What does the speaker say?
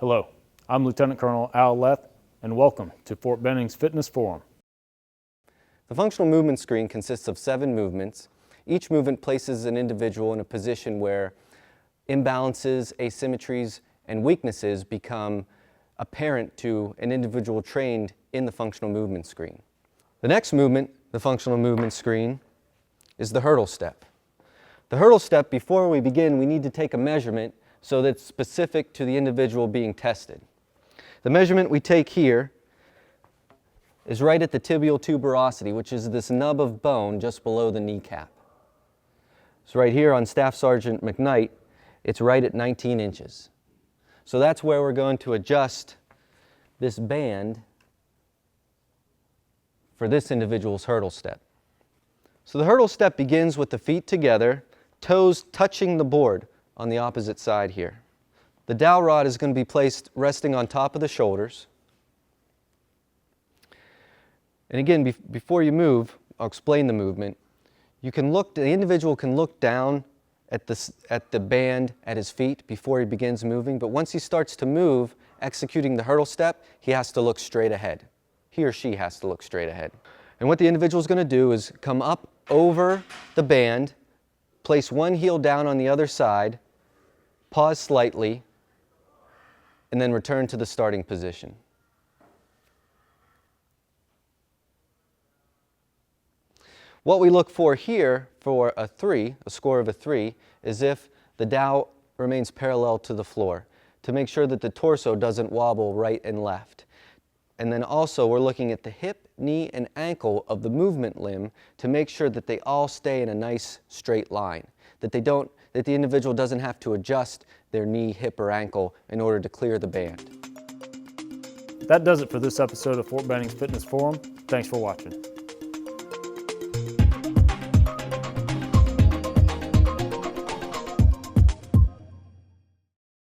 Hello, I'm Lieutenant Colonel Al Leth, and welcome to Fort Benning's Fitness Forum. The functional movement screen consists of 7 movements. Each movement places an individual in a position where imbalances, asymmetries, and weaknesses become apparent to an individual trained in the functional movement screen. The next movement, the functional movement screen, is the hurdle step. The hurdle step, before we begin, we need to take a measurement so that it's specific to the individual being tested. The measurement we take here is right at the tibial tuberosity, which is this nub of bone just below the kneecap. So right here on Staff Sergeant McKnight, it's right at 19 inches. So that's where we're going to adjust this band for this individual's hurdle step. So the hurdle step begins with the feet together, toes touching the board on the opposite side here. The dowel rod is going to be placed resting on top of the shoulders. And again, before you move, I'll explain the movement. You can look, the individual can look down at the band at his feet before he begins moving, but once he starts to move, executing the hurdle step, he has to look straight ahead. He or she has to look straight ahead. And what the individual is going to do is come up over the band, place one heel down on the other side, pause slightly, and then return to the starting position. What we look for here for a 3, a score of a 3, is if the dowel remains parallel to the floor, to make sure that the torso doesn't wobble right and left. And then also we're looking at the hip, knee, and ankle of the movement limb to make sure that they all stay in a nice straight line, that the individual doesn't have to adjust their knee, hip, or ankle in order to clear the band. That does it for this episode of Fort Benning's Fitness Forum. Thanks for watching.